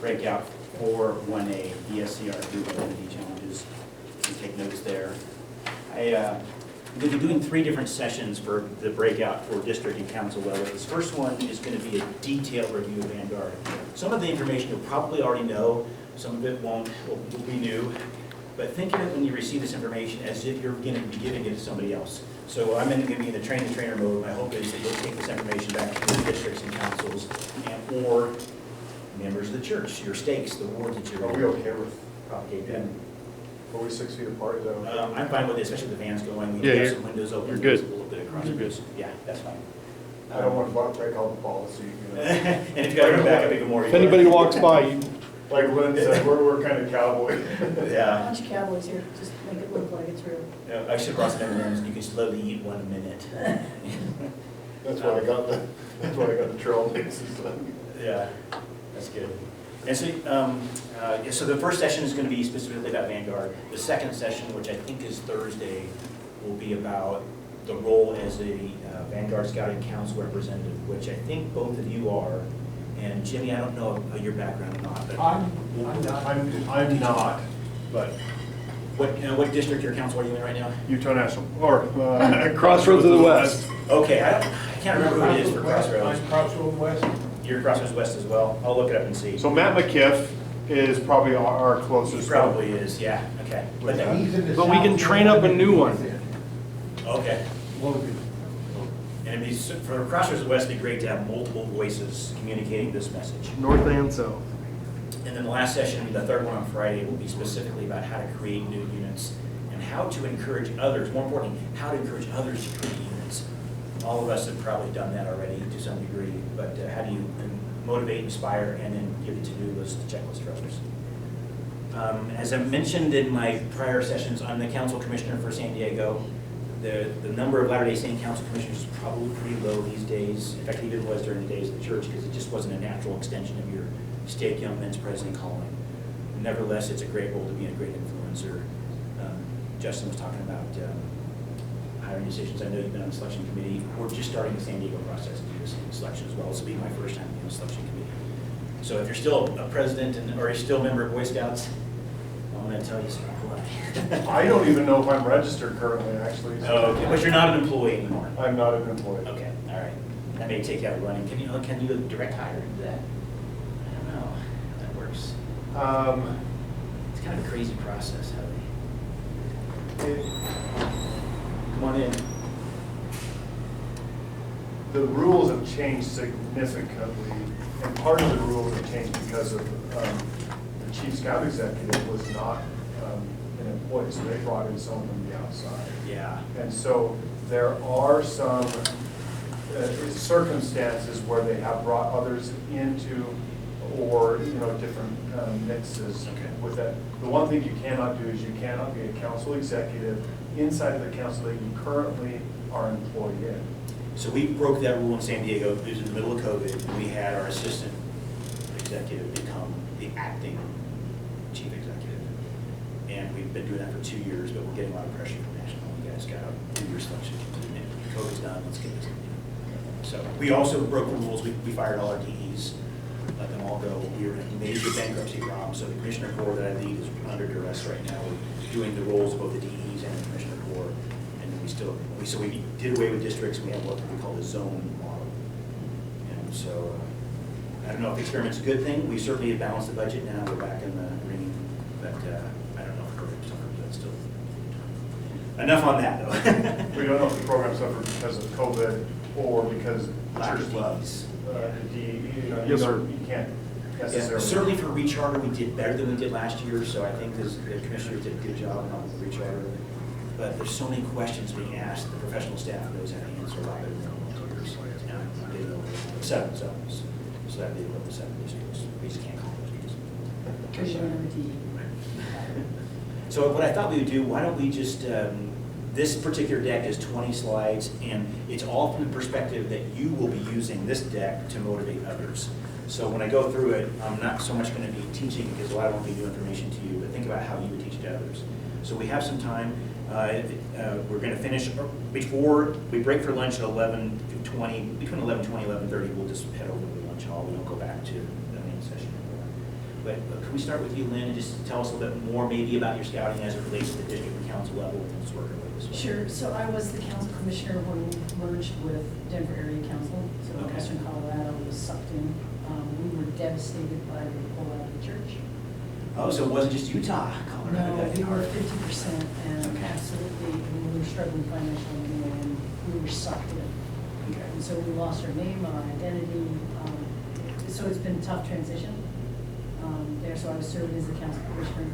breakout 04A VSCR group identity challenges. You take notes there. I'm going to be doing 3 different sessions for the breakout for district and council level. This first one is going to be a detailed review of Vanguard. Some of the information you'll probably already know, some of it won't, will be new. But think of it when you receive this information as if you're going to be giving it to somebody else. So I'm going to be in the train-the-trainer mode. My hope is that you'll take this information back to your districts and councils and or members of the church, your stakes, the wards that you're Are we okay with propagate that. Are we 6 feet apart? Is that okay? I'm fine with it, especially with the fans going. We Yeah, have some windows open. you're There's good. a little bit of cross. You're good. Yeah, that's fine. I don't want to break all the policy. You know. And if you got to go back up even more. If anybody walks by, you Like Lynn said, we're kind of cowboy. A Yeah. bunch of cowboys here, just make it look like it's real. Yeah, I should have brought some M&Ms. You can slowly eat one a minute. That's why I got the trail mixes. Yeah, that's good. And so, yeah, so the first session is going to be specifically about Vanguard. The second session, which I think is Thursday, will be about the role as a Vanguard Scouting Council representative, which I think both of you are. And Jimmy, I don't know your background or not, but I'm not, but what district or council are you in right now? Utah National, or Crossroads of the West. Okay, I can't remember who it is for Crossroads. I'm Crossroads West. You're Crossroads West as well. I'll look it up and see. So Matt McKiff is probably our He closest. probably is, yeah, okay. But But we can train up a new one. okay. And it'd be, for Crossroads West, it'd be great to have multiple voices communicating this message. North and south. And then the last session, the third one on Friday, will be specifically about how to create new units and how to encourage others, more importantly, how to encourage others to create units. All of us have probably done that already to some degree, but how do you motivate, inspire, and then give a to-do list, checklist for others? As I mentioned in my prior sessions, I'm the council commissioner for San Diego. The number of Latter-day Saint council commissioners is probably pretty low these days. In fact, it even was during the days of the church because it just wasn't a natural extension of your stake young men's president calling. Nevertheless, it's a great role to be a great influencer. Justin was talking about hiring decisions. I know you've been on the selection committee. We're just starting the San Diego process to do the selection as well. This will be my first time being on the selection committee. So if you're still a president or you're still a member of Boy Scouts, I'm going to tell you something. I don't even know if I'm registered currently, actually. Oh, okay. But you're not an employee anymore. I'm not an employee. Okay, all right. That may take you out of running. Can you direct hire into that? I don't know how that works. It's kind of a crazy process, how they come on in. The rules have changed significantly, and part of the rules have changed because of the chief scout executive was not an employee, so they brought in someone from the outside. Yeah. And so there are some circumstances where they have brought others into, or different mixes Okay. with that. The one thing you cannot do is you cannot be a council executive inside of the council that you currently are employed in. So we broke that rule in San Diego. It was in the middle of COVID, and we had our assistant executive become the acting chief executive. And we've been doing that for 2 years, but we're getting a lot of pressure from national. You guys got to do your selection. COVID's done, let's get this. So we also broke the rules. We fired all our DEs, let them all go. We were in a major bankruptcy problem. So the commissioner corps that I lead is under duress right now. We're doing the roles of both the DEs and the commissioner corps. And then we did away with districts. We have what we call the zone model. And so I don't know if the experiment's a good thing. We certainly have balanced the budget now. We're back in the ring. But I don't know if the program suffers. That's still enough on that, though. We don't know if the program suffered because of COVID or because the Lack church of left. DEs. You can't Yeah, necessarily. certainly for recharter, we did better than we did last year, so I think the commissioners did a good job on the recharter. But there's so many questions being asked, the professional staff knows how to answer a lot better than volunteers. And they know 7 zones, so that'd be equivalent to 7 districts. We just can't call them districts. Because you're an MT. So what I thought we would do, why don't we just, this particular deck is 20 slides, and it's all from the perspective that you will be using this deck to motivate others. So when I go through it, I'm not so much going to be teaching because I won't be new information to you, but think about how you would teach it to others. So we have some time. We're going to finish before we break for lunch at 11:20. Between 11:20 and 11:30, we'll just head over to the lunch hall. We don't go back to the main session anymore. but can we start with you, Lynn, and just tell us a little bit more maybe about your scouting as it relates to the district and council level and just working with this? Sure, so I was the council commissioner when we merged with Denver Area Council, so Okay. Western Colorado was sucked in. We were devastated by the pullout of the church. Oh, so it wasn't just Utah, Colorado? No, got we hit were hard. 50% and Okay. absolutely, we were struggling financially anyway, and we were sucked in. Okay. And so we lost our name, our identity, so it's been a tough transition there, so I was serving as the council commissioner.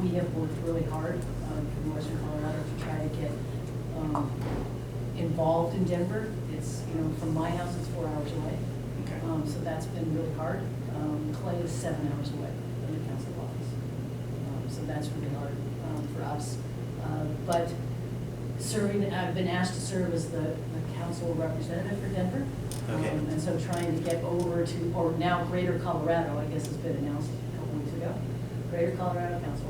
We have worked really hard from Western Colorado to try to get involved in Denver. It's, from my house, it's 4 hours away. Okay. So that's been really hard. Clay is 7 hours away from the council office. So that's really hard for us. But I've been asked to serve as the council representative for Denver. Okay. And so trying to get over to, or now Greater Colorado, I guess has been announced a couple weeks ago, Greater Colorado Council.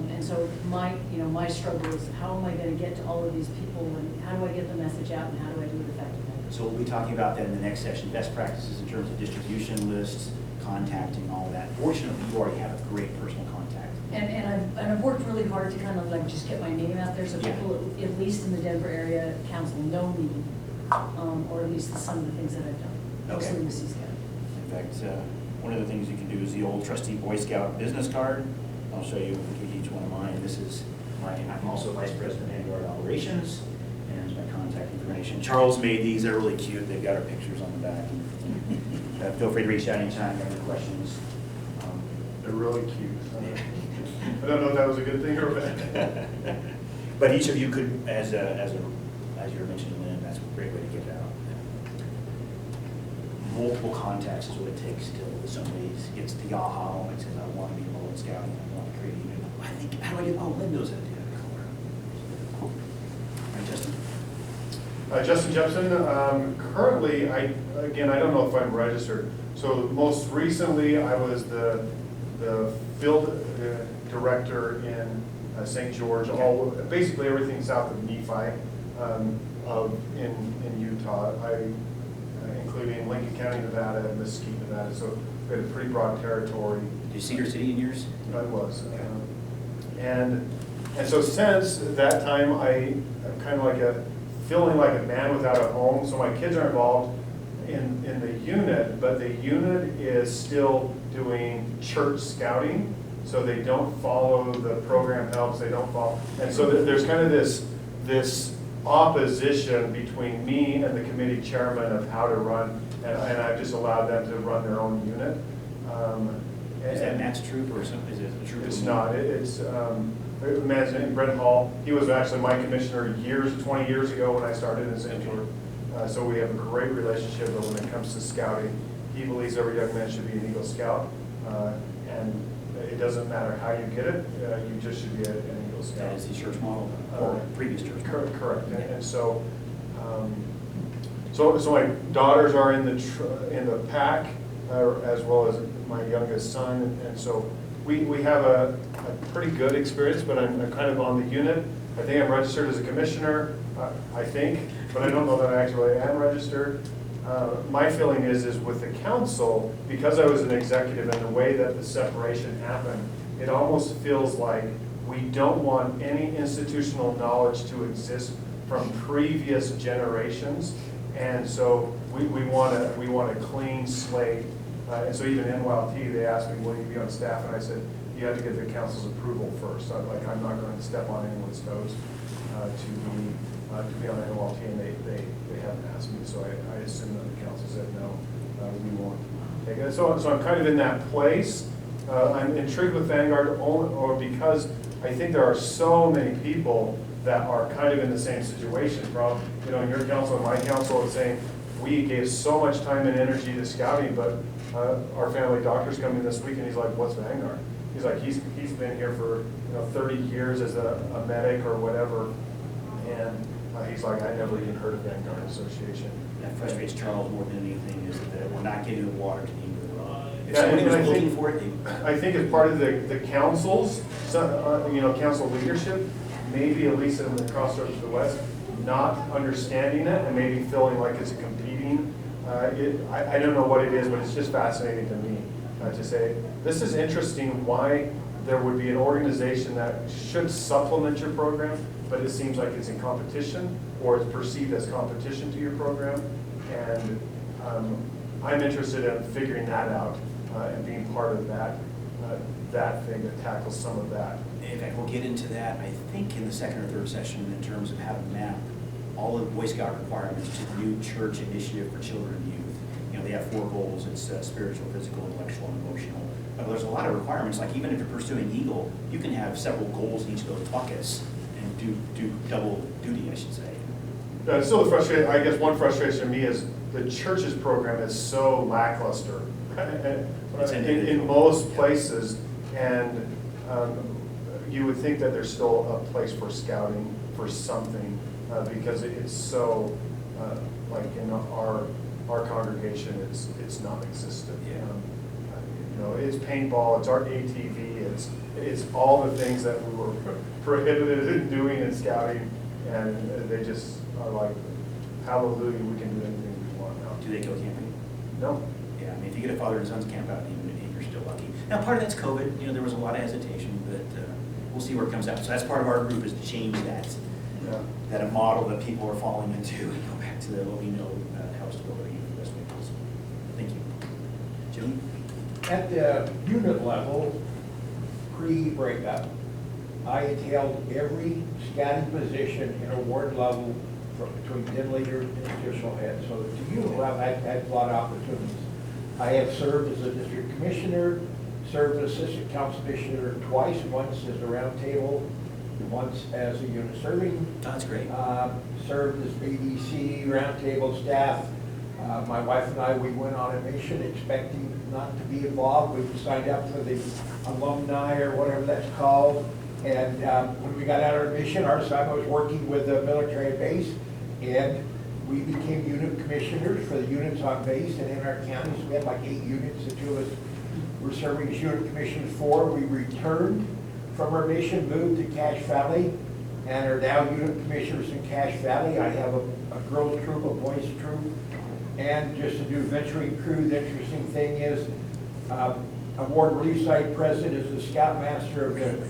And so my struggle is how am I going to get to all of these people and how do I get the message out and how do I do it effectively? So we'll be talking about that in the next session, best practices in terms of distribution lists, contacting, all that. Fortunately, you already have a great personal contact. And I've worked really hard to kind of like just get my name out there so Yeah. people, at least in the Denver area council, know me, or at least some of the things that I've done, Okay. mostly with Sea Scout. In fact, one of the things you can do is the old trustee Boy Scout business card. I'll show you each one of mine. This is I'm also vice president of Vanguard operations, and my contact information. Charles made these. They're really cute. They've got our pictures on the back. Feel free to reach out anytime if you have any questions. They're really cute. I don't know if that was a good thing or bad. But each of you could, as you were mentioning, Lynn, that's a great way to get it out. Multiple contacts is what it takes till somebody gets the aha moment and says, I want to be involved in scouting, I want to create a unit. How do I get, Lynn knows how to do that. All right, Justin? Justin Jepson, currently, I don't know if I'm registered. So most recently, I was the field director in St. George, basically everything south of Nephi in Utah, including Lincoln County, Nevada, and Mesquite, Nevada. So we had a pretty broad territory. Did you see your city in yours? I was. And so since that time, I'm kind of feeling like a man without a home. So my kids are involved in the unit, but the unit is still doing church scouting. So they don't follow the program helps, they don't follow. And so there's kind of this opposition between me and the committee chairman of how to run, and I've just allowed them to run their own unit. Is that Matt's troop or something? Is it a troop? It's not. It's a man's name, Brent Hall. He was actually my commissioner 20 years ago when I started in St. George. So we have a great relationship, but when it comes to scouting, he believes every young man should be an Eagle Scout. And it doesn't matter how you get it, you just should be an Eagle Scout. That is the church model, or previous church model. Correct. And so, so my daughters are in the pack, as well as my youngest son, and so we have a pretty good experience, but I'm kind of on the unit. I think I'm registered as a commissioner, I think, but I don't know that I actually am registered. My feeling is with the council, because I was an executive and the way that the separation happened, it almost feels like we don't want any institutional knowledge to exist from previous generations, and so we want a clean slate. And so even NYLT, they asked me, will you be on staff? And I said, you have to get the council's approval first. I'm not going to step on anyone's toes to be on NYLT, and they haven't asked me, so I assume that the council said no, we won't take it. So I'm kind of in that place. I'm intrigued with Vanguard because I think there are so many people that are kind of in the same situation. In your council and my council are saying, we gave so much time and energy to scouting, but our family doctor's coming this week, and he's like, what's Vanguard? He's like, he's been here for 30 years as a medic or whatever, and he's like, I never even heard of Vanguard Association. That frustrates Charles more than anything, is that we're not getting the water to the end of the road. If Yeah, somebody and was I looking think- for it, I think as part of the councils, council leadership, maybe at least in the Crossroads of the West, not understanding it and maybe feeling like it's a competing. I don't know what it is, but it's just fascinating to me to say, this is interesting why there would be an organization that should supplement your program, but it seems like it's in competition, or it's perceived as competition to your program. And I'm interested in figuring that out and being part of that thing that tackles some of that. In fact, we'll get into that, I think, in the second or third session in terms of how to map all of the Boy Scout requirements to the new church initiative for children and youth. You know, they have 4 goals. It's spiritual, physical, intellectual, and emotional. But there's a lot of requirements, like even if you're pursuing Eagle, you can have several goals in each of those buckets and do double duty, I should say. Still the frustration, I guess one frustration to me is the church's program is so lackluster in most places. And you would think that there's still a place for scouting for something because it's so, like in our congregation, it's non-existent. Yeah. You know, it's paintball, it's our ATV, it's all the things that we were prohibited in doing in scouting, and they just are like, hallelujah, we can do anything we want now. Do they go camping? No. Yeah, I mean, if you get a father and son's camp out, you're still lucky. Now, part of that's COVID. You know, there was a lot of hesitation, but we'll see where it comes out. So that's part of our group, is to change that. Yeah. That a model that people are falling into and go back to what we know helps to build our youth the best way possible. Thank you. Jim? At the unit level, pre-breakup, I held every scouting position in a ward level between den leader and official head. So at the unit level, I've had a lot of opportunities. I have served as a district commissioner, served as assistant council commissioner twice, once as a round table, once as a unit serving. That's great. Served as BDC, roundtable staff. My wife and I, we went on a mission expecting not to be involved. We signed up for the alumni or whatever that's called. And when we got out of our mission, our assignment was working with the military base. And we became unit commissioners for the units on base. And in our counties, we had like 8 units. The 2 of us were serving as unit commissioners for. We returned from our mission, moved to Cache Valley, and are now unit commissioners in Cache Valley. I have a girls troop, a boys troop, and just to do venturing crew. The interesting thing is, award release site president is the scoutmaster of the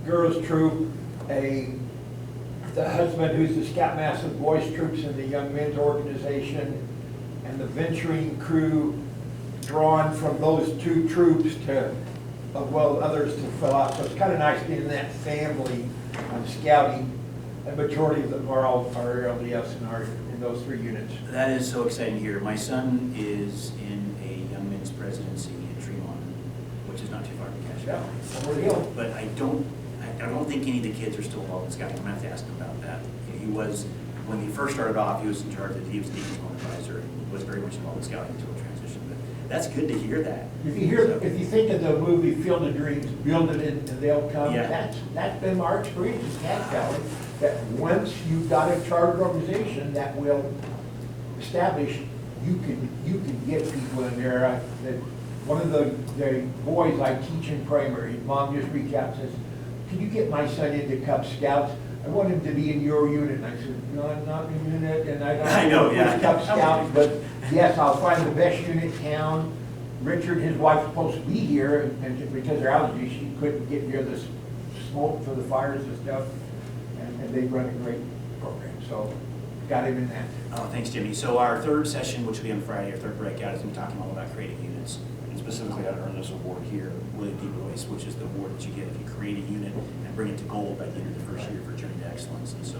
girls troop, the husband who's the scoutmaster of boys troops in the young men's organization, and the venturing crew drawn from those 2 troops to, well, others to fill out. So it's kind of nice being in that family of scouting. A majority of them are LDS and are in those 3 units. That is so exciting to hear. My son is in a young men's presidency in Philmont, which is not too far from Cache Yeah, Valley. over the hill. But I don't think any of the kids are still involved in scouting. I'm gonna have to ask him about that. He was, when he first started off, he was in charge of the Deep Zone advisor, and was very much involved in scouting until transition. But that's good to hear that. If you think of the movie Field of Dreams, build it and they'll come. Yeah. That's been our experience in Cache Valley. That once you've got a chartered organization that will establish, you can get people in there. One of the boys I teach in primary, his mom just reached out and says, "Can you get my son into Cub Scouts? I want him to be in your unit." And I said, "No, I'm not in your unit, and I don't know, yeah. Cub Scouts, but yes, I'll find the best unit in town." Richard, his wife's supposed to be here, and because of her allergies, she couldn't get near the smoke for the fires and stuff. And they run a great program, so got him in that. Oh, thanks, Jimmy. So our third session, which will be on Friday, our third breakout, is going to be talking all about creating units, and specifically how to earn this award here, William D. Royce, which is the award that you get if you create a unit and bring it to gold by the end of the first year for Journey to Excellence. And so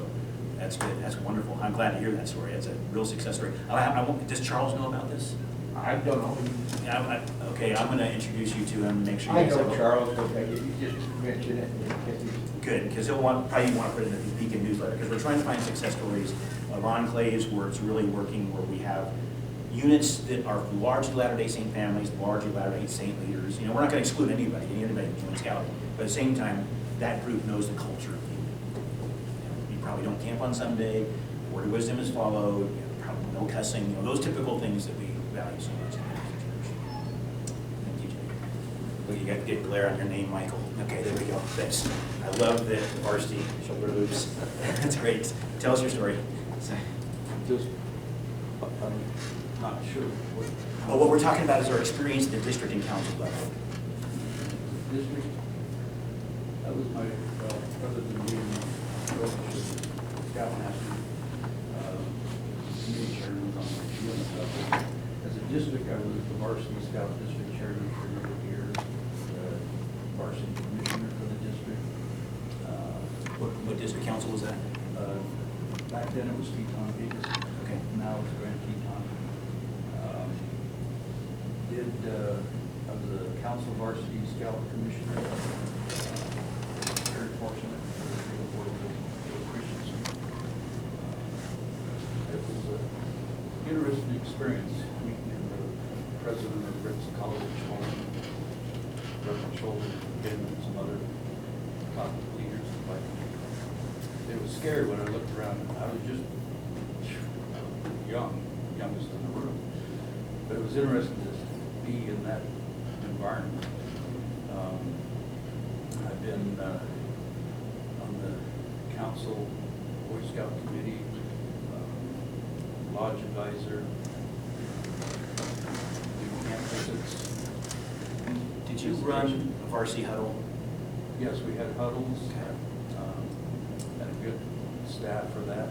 that's good. That's wonderful. I'm glad to hear that story. It's a real success story. Does Charles know about this? I don't know. Yeah, okay, I'm going to introduce you to him, make sure I you guys know have Charles, but you just mentioned it. Good, because he'll probably want to put it in the Beacon newsletter, because we're trying to find success stories of enclaves where it's really working, where we have units that are largely Latter-day Saint families, largely Latter-day Saint leaders. You know, we're not going to exclude anybody doing scouting, but at the same time, that group knows the culture of the unit. You probably don't camp on Sunday, word of wisdom is followed, probably no cussing, those typical things that we value so much in the church. Thank you, Jimmy. Well, you got to get glare on your name, Michael. Okay, there we go. Thanks. I love the varsity shoulder loops. That's great. Tell us your story. Just I'm not sure what. Well, what we're talking about is our experience at the district and council level. District, that was my, other than being scoutmaster, committee chairman on the unit level. As a district, I was the varsity scout district chairman for a number of years, varsity commissioner for the district. What district council was that? Back then it was Teton Vegas. Okay. Now it's Grand Teton. I was a council varsity scout commissioner. Very fortunate to work with Bill Christensen. It was an interesting experience meeting the president of Ritz College, Reverend Schultz, and some other top leaders. Like, it was scary when I looked around. I was just youngest in the room. But it was interesting to be in that environment. I've been on the council, Boy Scout committee, lodge advisor, do camp visits. Did you run a varsity huddle? Yes, we had huddles. Okay. Had a good staff for that.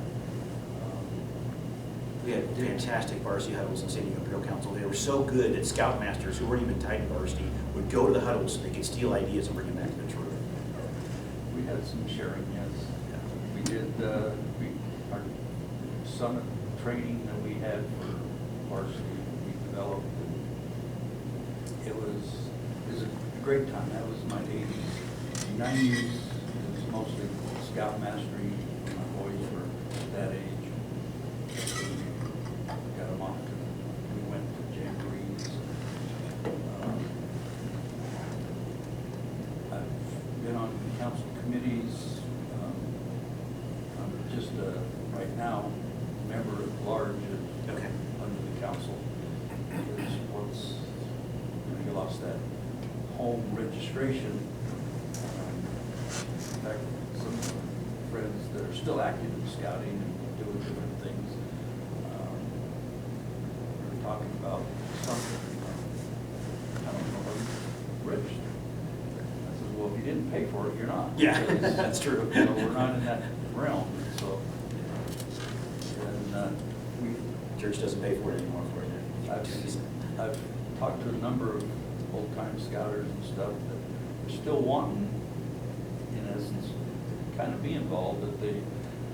We had fantastic varsity huddles in San Diego Imperial Council. They were so good that scoutmasters who weren't even tied to varsity would go to the huddles so they could steal ideas and bring them back to the troop. We had some sharing, yes. We did, our summit training that we had for varsity, we developed. It was a great time. That was my 80s. 90s, it was mostly scout mastery. My boys were that age. Got them off. We went to jamborees. I've been on council committees. I'm just right now member at large Okay. under the council. Because once you lost that home registration, in fact, some friends that are still active in scouting and doing different things, we were talking about something. I don't know, registered. I said, well, if you didn't pay for it, you're not. Yeah, Because, that's true. You know, we're not in that realm, so. And we Church doesn't pay for it anymore for you. I've talked to a number of old-time scouters and stuff that are still wanting, in essence, to kind of be involved, that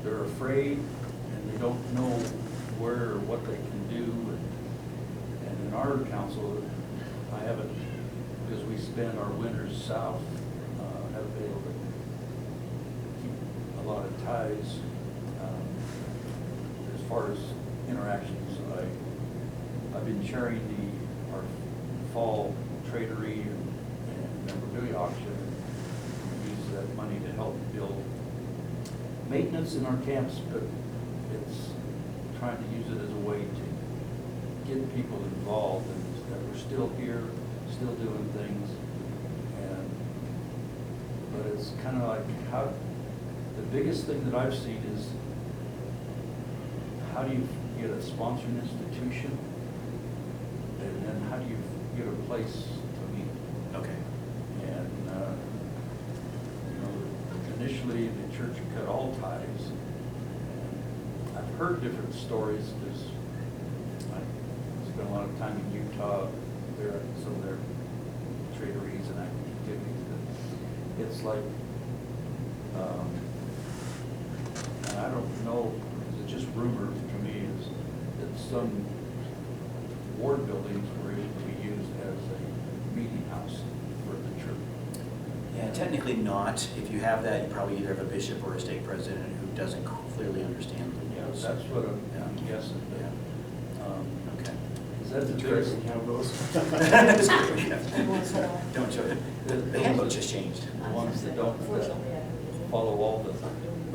they're afraid and they don't know where or what they can do. And in our council, I haven't, because we spend our winters south, have been able to keep a lot of ties. As far as interactions, I've been chairing our fall tradery and memorabilia auction, and use that money to help build maintenance in our camps, but it's trying to use it as a way to get people involved and that we're still here, still doing things. But it's kind of like the biggest thing that I've seen is how do you get a sponsoring institution, and then how do you get a place to meet? Okay. And, you know, initially the church cut all ties. And I've heard different stories because I spent a lot of time in Utah, there at some of their traderies and activities. But it's like, and I don't know, it's just rumor to me, is that some ward buildings were able to be used as a meeting house for the church. Yeah, technically not. If you have that, you probably either have a bishop or a stake president who doesn't clearly understand the Yeah, rules. that's what I'm Yeah. guessing, but, Okay. is that the Interesting biggest? how it goes. Don't show it. The handbook just changed. The ones that don't follow all the,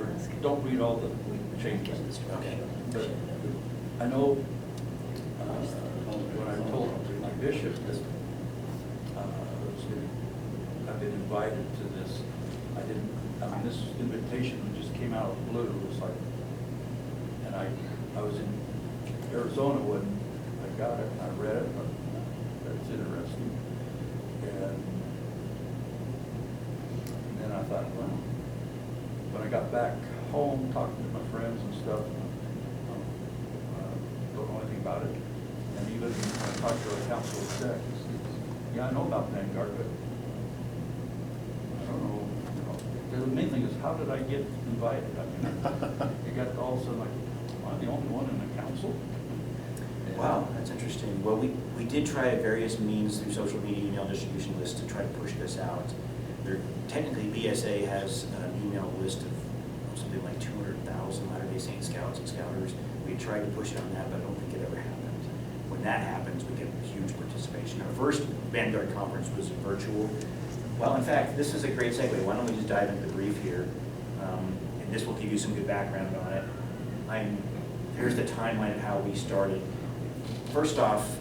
or don't read all the changes. Okay. But I know, when I told my bishop that I've been invited to this, this invitation just came out of the blue. It was like, and I was in Arizona when I got it, and I read it, but that's interesting. And then I thought, well, when I got back home, talking to my friends and stuff, don't know anything about it. And even when I talked to our council exec, he says, yeah, I know about Vanguard, but I don't know, you know. The main thing is, how did I get invited? I mean, you got all of a sudden like, am I the only one in the council? Wow, that's interesting. Well, we did try various means through social media, email distribution lists to try to push this out. Technically, BSA has an email list of something like 200,000 Latter-day Saint Scouts and Scouters. We tried to push it on that, but I don't think it ever happened. When that happens, we get huge participation. Our first Vanguard conference was virtual. Well, in fact, this is a great segue. Why don't we just dive into the brief here? And this will give you some good background on it. Here's the timeline of how we started. First off,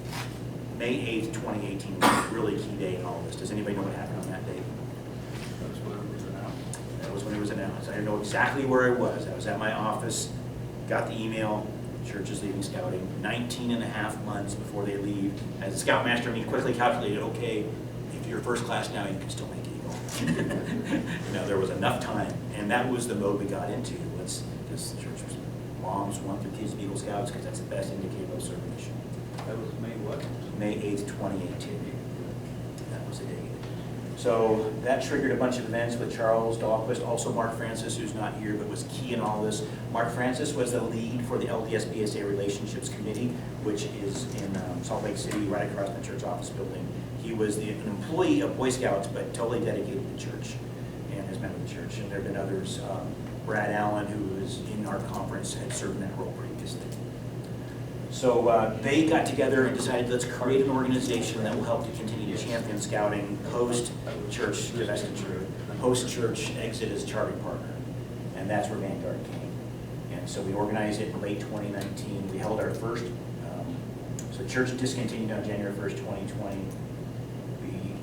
May 8th, 2018 was a really key day in all this. Does anybody know what happened on that date? That's when it was announced. That was when it was announced. I didn't know exactly where I was. I was at my office, got the email, church is leaving scouting, 19 and a half months before they leave. As a scoutmaster, he quickly calculated, okay, if you're first class now, you can still make Eagle. You know, there was enough time, and that was the mode we got into. Because the church was, moms want their kids to be Eagle Scouts because that's the best indicator of serving mission. That was May what? May 8th, 2018. That was the date. So that triggered a bunch of events with Charles Dahlquist, also Mark Francis, who's not here, but was key in all this. Mark Francis was the lead for the LDS BSA Relationships Committee, which is in Salt Lake City, right across the church office building. He was an employee of Boy Scouts, but totally dedicated to the church and has been with the church. And there have been others. Brad Allen, who was in our conference, had served in that role previously. So they got together and decided, let's create an organization that will help to continue to champion scouting post-church divestiture, post-church exit as charting partner. And that's where Vanguard came. And so we organized it in late 2019. We held our first, so church discontinued on January 1st, 2020.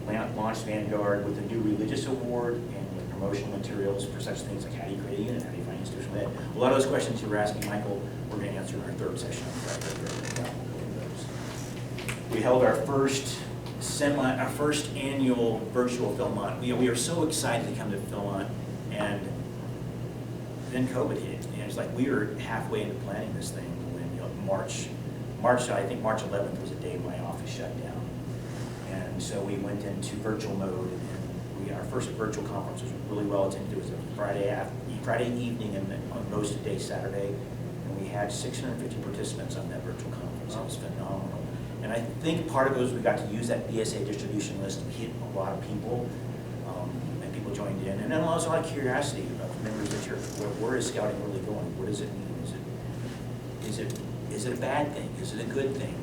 We launched Vanguard with a new religious award and with promotional materials for such things like how do you create a unit, how do you find institutional ed. A lot of those questions you were asking, Michael, we're going to answer in our third session on Friday. We held our first annual virtual Philmont. We are so excited to come to Philmont, and then COVID hit. And it's like we were halfway into planning this thing when March, I think March 11th was the day my office shut down. And so we went into virtual mode, and our first virtual conference was really well attended. It was a Friday evening and on most days Saturday. We had 650 participants on that virtual conference. It was phenomenal. And I think part of it was we got to use that BSA distribution list to hit a lot of people, and people joined in. And then also a lot of curiosity about the members of the church. Where is scouting really going? What does it mean? Is it a bad thing? Is it a good thing?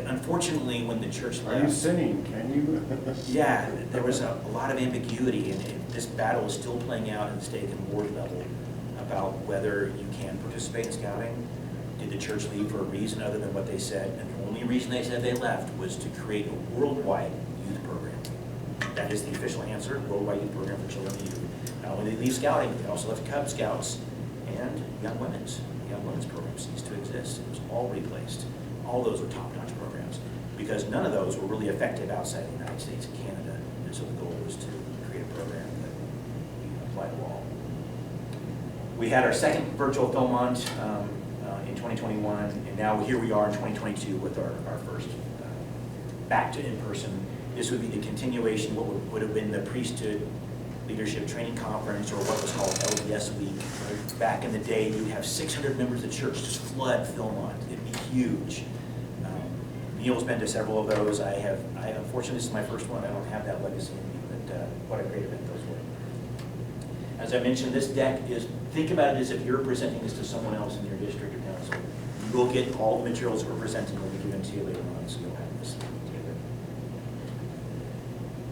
Unfortunately, when the church left... Are you sinning? Can you? Yeah, there was a lot of ambiguity, and this battle is still playing out at the state and ward level about whether you can participate in scouting. Did the church leave for a reason other than what they said? And the only reason they said they left was to create a worldwide youth program. That is the official answer, worldwide youth program for children and youth. Not only did they leave scouting, they also left Cub Scouts and young women's program ceased to exist. It was all replaced. All those were top-notch programs because none of those were really effective outside the United States and Canada. And so the goal was to create a program that we could apply to all. We had our second virtual Philmont in 2021, and now here we are in 2022 with our first back to in-person. This would be the continuation, what would have been the priesthood leadership training conference, or what was called LDS Week. Back in the day, you'd have 600 members of the church just flood Philmont. It'd be huge. Neil's been to several of those. Unfortunately, this is my first one. I don't have that legacy in me, but what a great event those were. As I mentioned, this deck is, think about it as if you're presenting this to someone else in your district or council. You will get all the materials we're presenting will be given to you later on, so you'll have this together.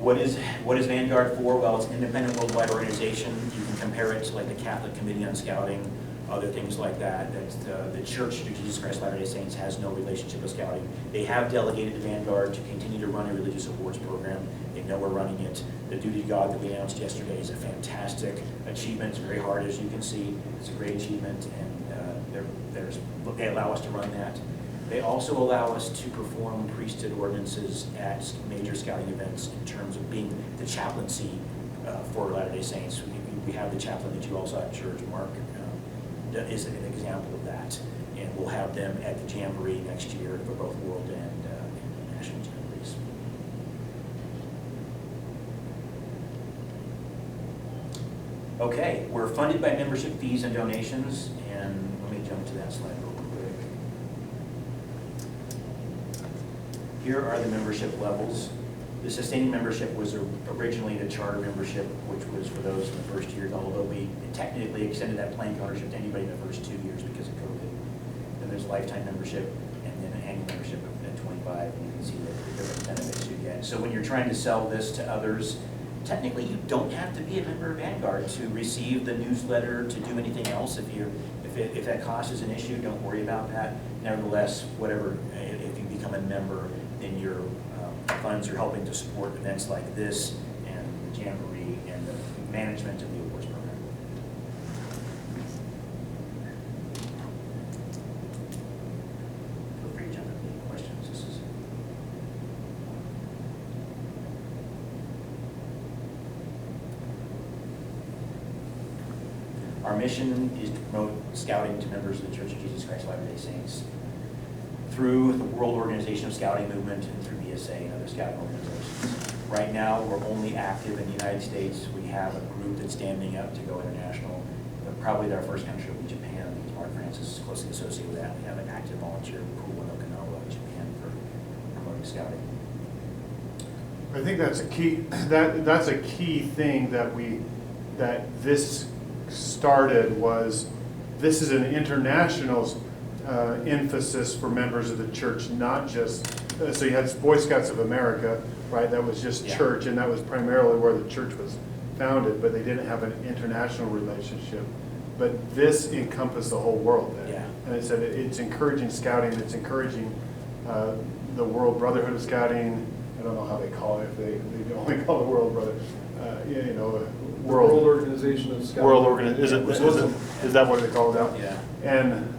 What is Vanguard for? Well, it's an independent worldwide organization. You can compare it to like the Catholic Committee on Scouting, other things like that. The Church of Jesus Christ of Latter-day Saints has no relationship with scouting. They have delegated to Vanguard to continue to run a religious awards program. They know we're running it. The Duty to God that we announced yesterday is a fantastic achievement. It's very hard, as you can see. It's a great achievement, and they're They allow us to run that. They also allow us to perform priesthood ordinances at major scouting events in terms of being the chaplaincy for Latter-day Saints. We have the chaplain that you all saw at church, Mark, is an example of that. And we'll have them at the Jamboree next year for both World and National Jamborees. Okay, we're funded by membership fees and donations, and let me jump to that slide real quick. Here are the membership levels. The sustaining membership was originally the charter membership, which was for those in the first year, although we technically extended that plank ownership to anybody in the first 2 years because of COVID. Then there's lifetime membership, and then an annual membership at 25, and you can see the different benefits you get. So when you're trying to sell this to others, technically you don't have to be a member of Vanguard to receive the newsletter, to do anything else. If that cost is an issue, don't worry about that. Nevertheless, whatever, if you become a member, then your funds are helping to support events like this and the Jamboree and the management of the awards program. Feel free to jump in with any questions. This is our mission is to promote scouting to members of the Church of Jesus Christ of Latter-day Saints through the World Organization of Scouting Movement and through VSA and other scouting organizations. Right now, we're only active in the United States. We have a group that's standing up to go international. But probably our first country will be Japan, because Mark Francis is closely associated with that. We have an active volunteer pool in Okinawa, Japan, for promoting scouting. I think that's a key, that's a key thing that this started was, this is an international emphasis for members of the church, not just, so you had Boy Scouts of America, right, that was just church, and that was primarily where the church was founded, but they didn't have an international relationship. But this encompassed the whole world then. Yeah. And it said it's encouraging scouting, it's encouraging the World Brotherhood of Scouting, I don't know how they call it, if they only call it World Brother, World Organization of Scouting. World Organization, is that what they call it now? Yeah. And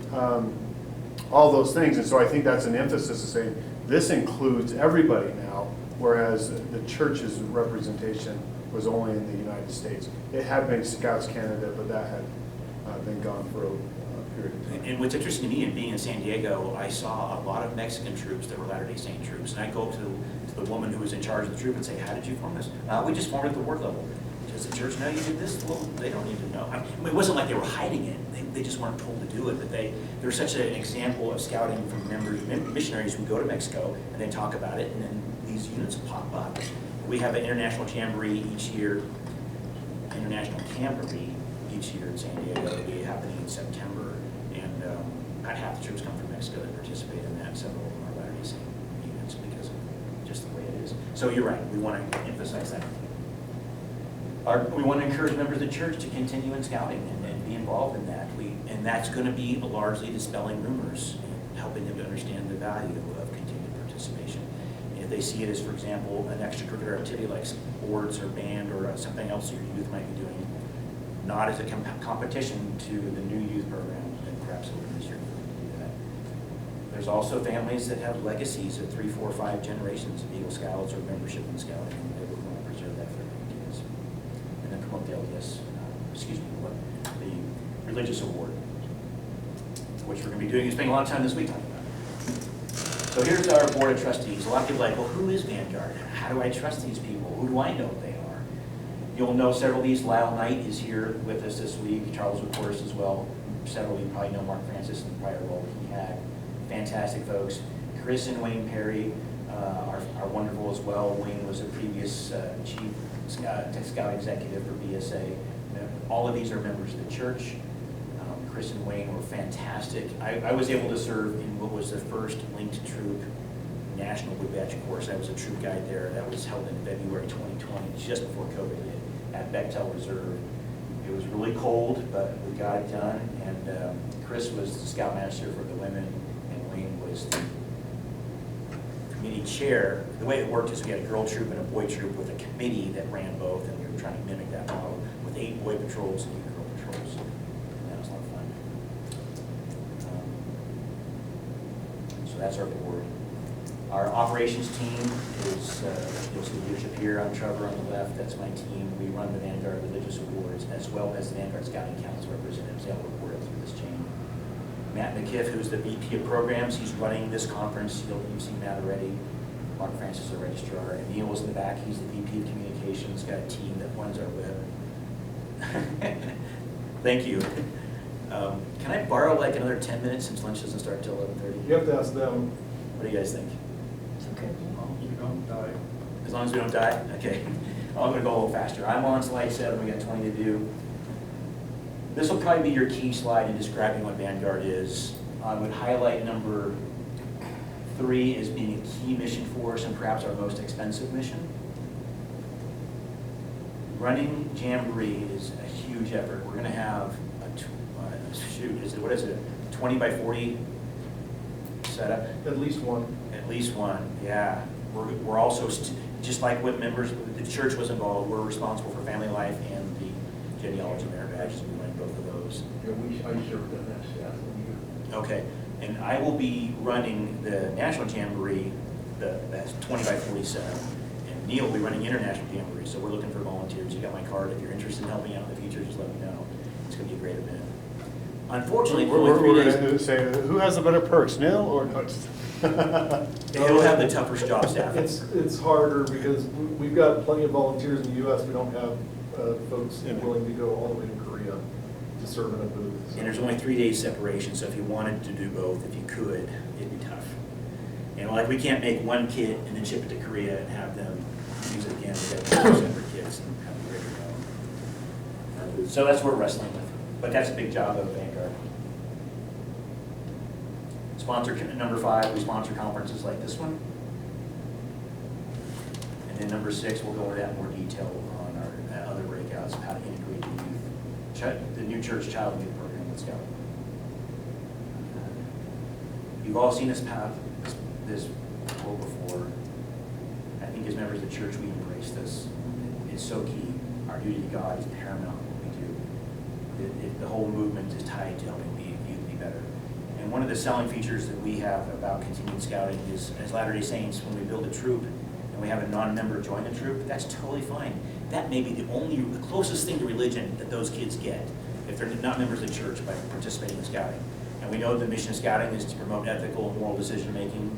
all those things, and so I think that's an emphasis of saying, this includes everybody now, whereas the church's representation was only in the United States. It had been Scouts Canada, but that had been gone for a period of time. And what's interesting to me in being in San Diego, I saw a lot of Mexican troops that were Latter-day Saint troops. And I go to the woman who was in charge of the troop and say, how did you form this? We just formed it at the ward level. Does the church know you did this? Well, they don't even know. I mean, it wasn't like they were hiding it. They just weren't told to do it. But they're such an example of scouting from missionaries who go to Mexico and they talk about it, and then these units pop up. We have an international jamboree each year, international camboree each year in San Diego. It'll be happening in September, and about half the troops come from Mexico that participate in that. Several of them are Latter-day Saint units because of just the way it is. So you're right. We want to emphasize that. We want to encourage members of the church to continue in scouting and be involved in that. And that's going to be largely dispelling rumors and helping them to understand the value of continued participation. And if they see it as, for example, an extracurricular activity like sports or band or something else your youth might be doing, not as a competition to the new youth program, then perhaps it would be easier for them to do that. There's also families that have legacies of 3, 4, 5 generations of Eagle Scouts or membership in scouting, and they would want to preserve that for their kids. And then promote the LDS, the religious award, which we're going to be doing, spending a lot of time this week talking about it. So here's our board of trustees. A lot of people are like, well, who is Vanguard? How do I trust these people? Who do I know they are? You'll know several of these. Lyle Knight is here with us this week. Charles, of course, as well. Several of you probably know Mark Francis and the prior role he had. Fantastic folks. Chris and Wayne Perry are wonderful as well. Wayne was a previous chief scout executive for BSA. All of these are members of the church. Chris and Wayne were fantastic. I was able to serve in what was the first linked troop national boot badge course. I was a troop guide there. That was held in February 2020, just before COVID hit, at Bechtel Reserve. It was really cold, but we got it done. And Chris was the scout master for the women, and Wayne was the committee chair. The way it worked is we had a girl troop and a boy troop with a committee that ran both, and we were trying to mimic that model with 8 boy patrols and 8 girl patrols. And that was a lot of fun. that's our board. Our operations team is, you'll see leadership here, I'm Trevor on the left, that's my team. We run the Vanguard Religious Awards as well as the Vanguard Scouting Council representatives. They all report up through this chain. Matt McKiff, who's the VP of Programs, he's running this conference. You've seen Matt already. Mark Francis is the registrar. And Neil was in the back, he's the VP of Communications, got a team that runs our web. Thank you. Can I borrow like another 10 minutes since lunch doesn't start until 11:30? You have to ask them. What do you guys think? It's okay. Well, you don't die. As long as we don't die? Okay. I'm gonna go a little faster. I'm on slide 7, we got 20 to do. This will probably be your key slide in describing what Vanguard is. I would highlight number 3 as being a key mission for us and perhaps our most expensive mission. Running Jamboree is a huge effort. We're gonna have what is it, 20 by 40 setup? At least one. At least one, yeah. We're also, just like with members, the church was involved, we're responsible for family life and the genealogy merit badges. We run both of those. Yeah, I served on that staff one year. Okay, and I will be running the National Jamboree, that's 20 by 40 setup. And Neil will be running International Jamboree, so we're looking for volunteers. You got my card. If you're interested in helping out in the future, just let me know. It's gonna be a great event. Unfortunately, for only 3 days. We're going to say, who has the better perks, Neil or no? He'll have the toughest job staff. It's harder because we've got plenty of volunteers in the US. We don't have folks willing to go all the way to Korea to serve in a booth. And there's only 3 days separation, so if you wanted to do both, if you could, it'd be tough. You know, like we can't make one kit and then ship it to Korea and have them use it again. We got 2 separate kits and have them ready to go. So that's what we're wrestling with, but that's a big job of Vanguard. Sponsor, number 5, we sponsor conferences like this one. And then number 6, we'll go into that in more detail on our other breakouts of how to integrate the youth, the new church child and youth program with Scouting. You've all seen this path, this quote before. I think as members of the church, we embrace this. It's so key. Our duty to God is paramount in what we do. The whole movement is tied to helping the youth be better. And one of the selling features that we have about continued scouting is, as Latter-day Saints, when we build a troop and we have a non-member join the troop, that's totally fine. That may be the closest thing to religion that those kids get if they're not members of the church by participating in scouting. And we know the mission of scouting is to promote ethical and moral decision-making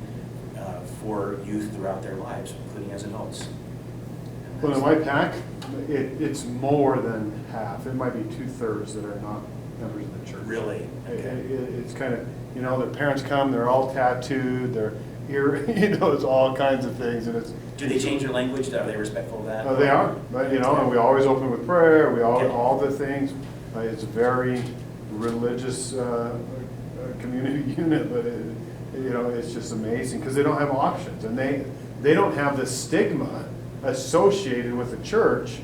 for youth throughout their lives, including as adults. Well, in my pack, it's more than half. It might be 2/3 that are not members of the church. Really? Okay. It's kind of, you know, their parents come, they're all tattooed, they're here, you know, it's all kinds of things, and it's. Do they change their language? Are they respectful of that? They are, but, you know, and we always open with prayer, Okay. all the things. It's a very religious community unit, but you know, it's just amazing because they don't have options, and they don't have the stigma associated with the church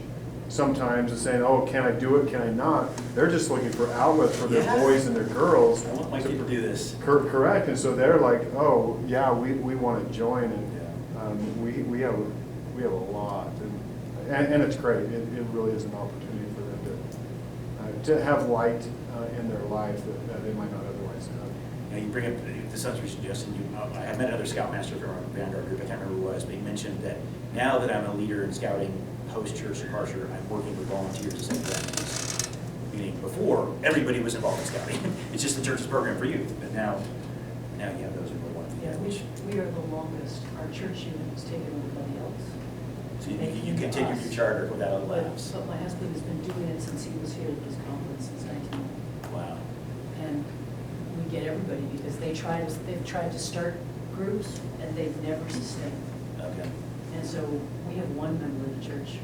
sometimes of saying, oh, can I do it, can I not? They're just looking for outlets for their Yeah. boys and their girls. I want my kid to do this. Correct, and so they're like, oh, yeah, we want to join, and we have a lot, and it's great. It really is an opportunity for them to have light in their life that they might not otherwise have. Now, you bring up, the sounds we suggested, I had met another Scoutmaster from our Vanguard group, I can't remember who it was, but he mentioned that now that I'm a leader in scouting post-church departure, I'm working with volunteers to set families. Meaning before, everybody was involved in scouting. It's just the church's program for youth, but now you have those who are one. Yeah, we are the longest, our church unit has taken everybody else. So you can take your charter without a lapse. But my husband has been doing it since he was here at this conference since 1990. Wow. And we get everybody because they've tried to start groups and they've never sustained. Okay, And so we have one member of the church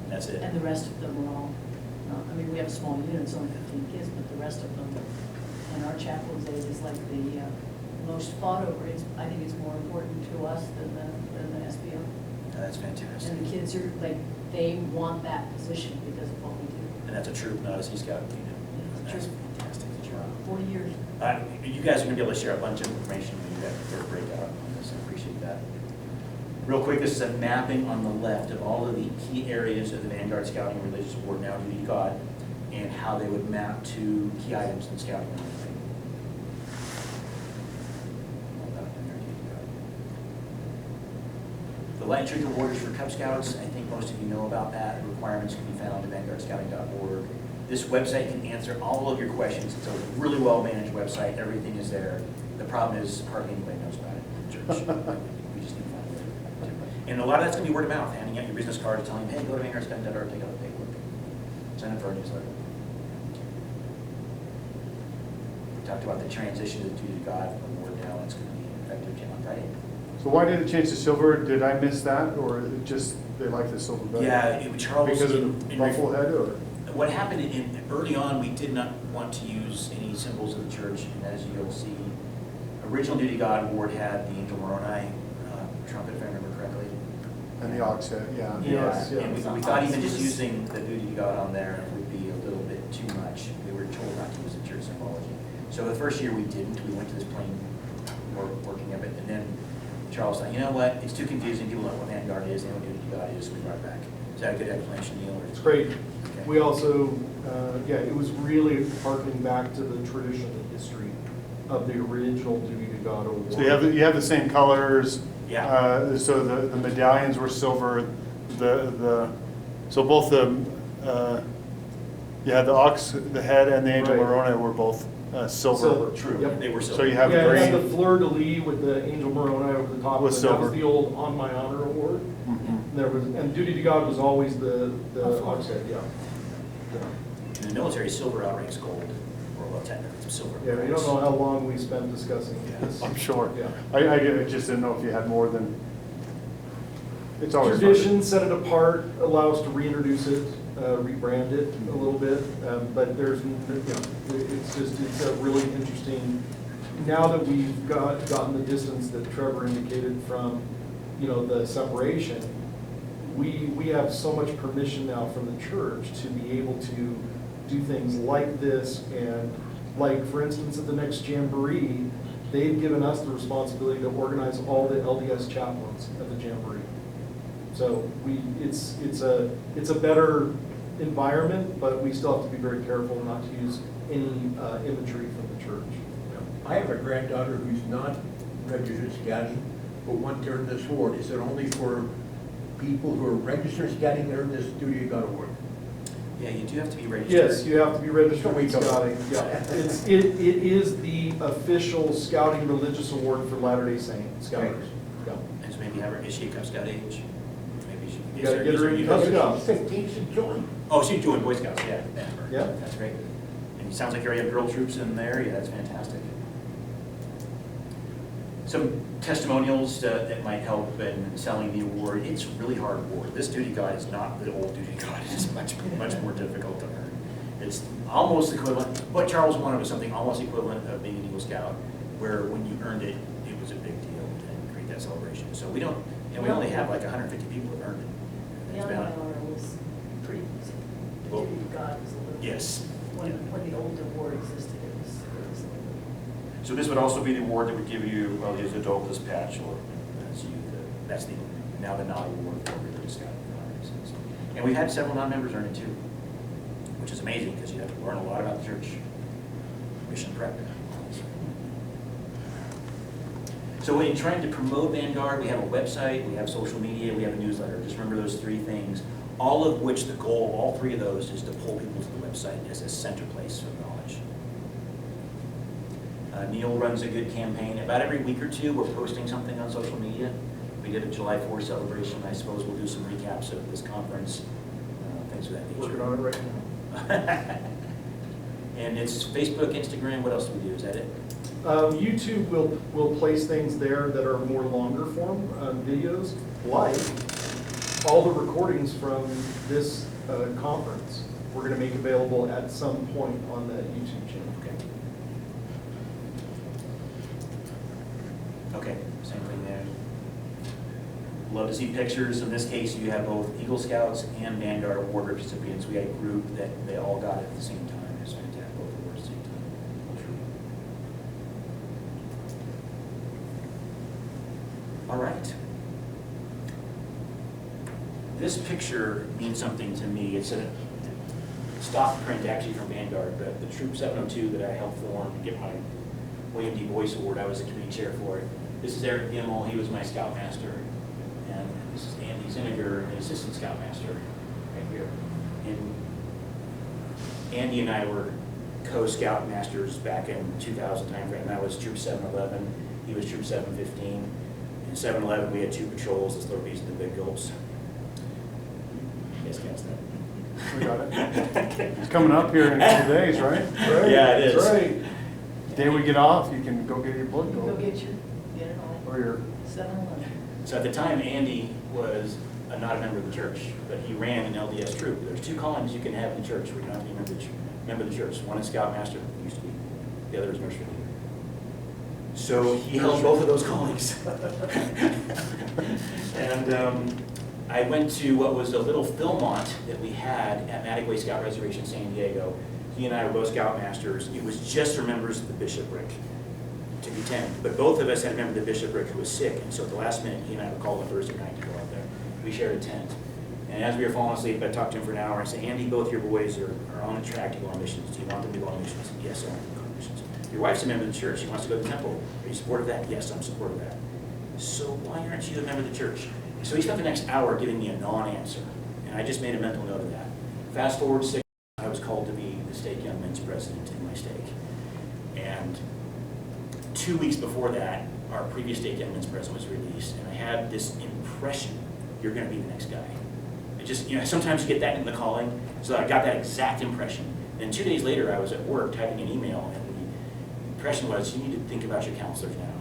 that's it. and the rest of them are all, I mean, we have a small unit, it's only 15 kids, but the rest of them, and our chaplain's aid is like the most fought over. I think it's more important to us than the SBO. That's fantastic. And the kids are like, they want that position because of what we do. And that's a troop, not a Sea Scout unit. Yeah, That's troop. fantastic. 40 years. You guys are going to be able to share a bunch of information when you have your breakout on this. I appreciate that. Real quick, this is a mapping on the left of all of the key areas of the Vanguard Scouting Religious Award, now duty to God, and how they would map to key items in scouting. Light Truth Awards for Cub Scouts, I think most of you know about that. The requirements can be found at vanguardscouting.org. This website can answer all of your questions. It's a really well-managed website. Everything is there. The problem is hardly anybody knows about it in church. We just need to find a way. And a lot of that's going to be word of mouth, handing out your business cards, telling them, hey, go to vanguardscouting.org, take out the paperwork. Sign up for our newsletter. We talked about the transition to the Duty to God award now. It's going to be effective on Friday. So why did it change to silver? Did I miss that, or it just they like the silver better? Yeah, Charles. Because of the buffalo head, or? What happened early on, we did not want to use any symbols of the church, and as you'll see, original Duty to God award had the angel Moroni trumpet, if I remember correctly. And the ox head, yeah. Yes, And we thought even just using the Duty to God on there would be a little bit too much. We were told not to use the church symbology. So the first year we didn't. We went to this plain working of it, and then Charles thought, you know what, it's too confusing. People don't know what Vanguard is, they don't know what Duty to God is, so we brought it back. Is that a good explanation, Neil? It's great. Okay. We also, it was really harkening back to the tradition and history of the original Duty to God award. So you have the same colors. Yeah. So the medallions were silver. So both you had the ox, the head, and the angel Right. Moroni were both silver. True, Yep. they were So silver. you have Yeah, it had green. the fleur-de-lis with the angel Moroni over the top. Was of it. That was silver. the old On My Honor award. Mhm. And Duty to God was always the ox head, yeah. In the military, silver outranks gold, or well, technically it's silver. Yeah, we don't know how long we spent discussing this. I'm sure. Yeah. I just didn't know if you had more than. It's always fun. Tradition, set it apart, allow us to reintroduce it, rebrand it a little bit, but there's, it's a really interesting, now that we've gotten the distance that Trevor indicated from, the separation, we have so much permission now from the church to be able to do things like this, and like, for instance, at the next Jamboree, they've given us the responsibility to organize all the LDS chaplains at the Jamboree. So it's a better environment, but we still have to be very careful not to use any imagery from the church. I have a granddaughter who's not registered scouting, but wanted to earn this award. Is it only for people who are registered scouting that earn this Duty to God award? Yeah, you do have to be registered. Yes, you have to be registered We with don't. scouting. Yeah, it is the official scouting religious award for Latter-day Saint scouters. Yeah. And so maybe have her, is she a Cub Scout age? Maybe she. You gotta get her in Cub Scouts. 15 should join. Oh, she's doing Boy Scouts, yeah. Yeah. That's great. And it sounds like you already have girl troops in there, yeah, that's fantastic. Some testimonials that might help in selling the award. It's a really hard award. This Duty God is not the old Duty God. It's much more difficult to earn. It's almost equivalent, what Charles wanted was something almost equivalent of being an Eagle Scout, where when you earned it, it was a big deal to create that celebration. So we don't, and we only have like 150 people that earned it. The It's other about- one was pretty easy. The Well, Duty to God was a little. Yes. When the old award existed, it was a little. So this would also be the award that would give you, well, as adult dispatch, or that's the, now the non-award for religious scouting. And we've had several non-members earn it too, which is amazing, because you have to learn a lot about the church mission prep. So in trying to promote Vanguard, we have a website, we have social media, we have a newsletter. Just remember those three things, all of which the goal of all three of those is to pull people to the website as a center place of knowledge. Neil runs a good campaign. About every week or two, we're posting something on social media. We did a July 4th celebration. I suppose we'll do some recaps of this conference, things of that nature. Working on it right now. And it's Facebook, Instagram, what else do we do? Is that it? YouTube will place things there that are more longer form videos, like all the recordings from this conference. We're going to make available at some point on that YouTube channel. Okay, same thing there. Love to see pictures. In this case, you have both Eagle Scouts and Vanguard Award recipients. We had a group that they all got it at the same time. It's fantastic, both awards at the same time. All right. This picture means something to me. It's a stock print actually from Vanguard, but the Troop 702 that I helped form to get my William D. Boyce Award, I was the committee chair for it. This is Eric Gimmel. He was my scoutmaster And this is Andy Zinniger, the assistant scoutmaster right here. And Andy and I were co-scout masters back in 2000 timeframe. I was Troop 711, he was Troop 715. In 711, we had 2 patrols, the Slurpees and the Big Gulps. You guys catch that? We got it. It's coming up here in a couple days, right? Yeah, it is. That's right. Day we get off, you can go get your blood Go gold. get it all. Or your, 7-Eleven. So at the time, Andy was not a member of the church, but he ran an LDS troop. There's 2 callings you can have in the church where you don't have to be a member of the church. One is scoutmaster, used to be. The other is nursery leader. So he held both of those callings. And I went to what was a little Philmont that we had at Matagway Scout Reservation, San Diego. He and I were both scoutmasters. It was just for members of the bishopric to be attended. But both of us had a member of the bishopric who was sick, and so at the last minute, he and I were called on Thursday night to go out there. We shared a tent. And as we were falling asleep, I talked to him for an hour. I said, Andy, both your boys are on the track to go on missions. Do you want them to go on missions? Yes, I want them to go on missions. Your wife's a member of the church. She wants to go to the temple. Are you supportive of that? Yes, I'm supportive of that. So why aren't you a member of the church? So he spent the next hour giving me a non-answer, and I just made a mental note of that. Fast forward 6 months, I was called to be the stake young men's president in my stake. And 2 weeks before that, our previous stake young men's president was released, and I had this impression, you're going to be the next guy. It just, sometimes you get that in the calling, so I got that exact impression. And 2 days later, I was at work typing an email, and the impression was, you need to think about your counselors now.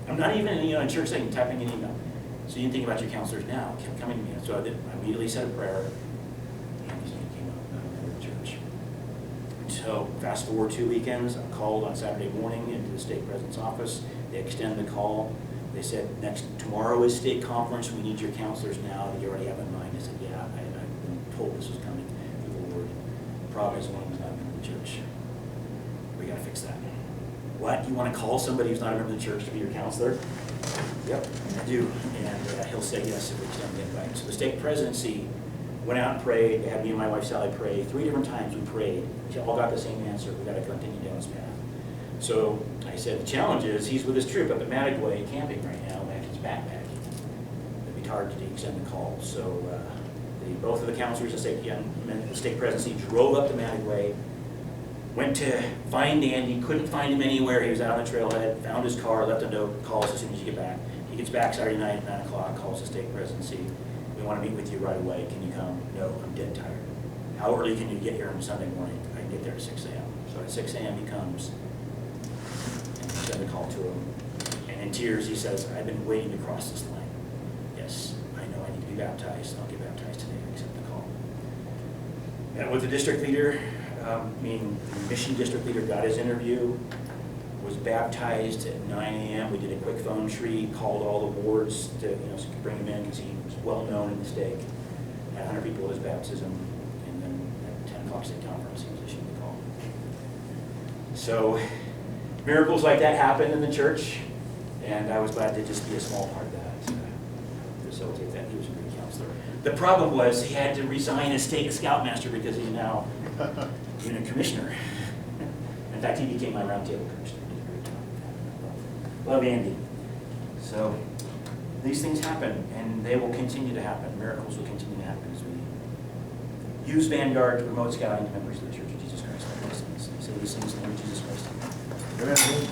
I'm not even in church setting, typing an email. So you need to think about your counselors now, kept coming to me. So I immediately said a prayer, and his name came up, and I went to church. So fast forward 2 weekends, I'm called on Saturday morning into the stake president's office. They extend the call. They said, tomorrow is stake conference, we need your counselors now. Did you already have in mind? I said, yeah, I've been told this was coming through the Lord. The problem is one of them's not a member of the church. We gotta fix that. What, you wanna call somebody who's not a member of the church to be your counselor? Yep, I do, and he'll say yes if we extend the invite. So the stake presidency went out and prayed. They had me and my wife Sally pray 3 different times. We prayed. We all got the same answer. We got to continue down this path. So I said, the challenge is he's with his troop up at Matagway camping right now with his backpack. It'd be hard to extend the call. So both of the counselors of the stake presidency drove up to Matagway, went to find Andy, couldn't find him anywhere. He was out on the trailhead, found his car, left a note, calls as soon as you get back. He gets back Saturday night at 9 o'clock, calls the stake presidency. We want to meet with you right away. Can you come? No, I'm dead tired. How early can you get here on Sunday morning? I can get there at 6 a.m. So at 6 a.m. he comes, and we send a call to him. And in tears he says, I've been waiting to cross this line. Yes, I know I need to be baptized. I'll get baptized today. I accept the call. Met with the district leader. The mission district leader got his interview, was baptized at 9 a.m. We did a quick phone tree, called all the wards to bring him in because he was well known in the stake. Had 100 people at his baptism, and then at 10 o'clock stake conference, he was issued the call. So miracles like that happened in the church, and I was glad to just be a small part of that, to facilitate that. He was a great counselor. The problem was he had to resign as stake scoutmaster because he's now unit commissioner. In fact, he became my roundtable commissioner. He did a great job. Love Andy. So these things happen, and they will continue to happen. Miracles will continue to happen as we use Vanguard to promote scouting to members of the Church of Jesus Christ. I say these things in the name of Jesus Christ. Amen.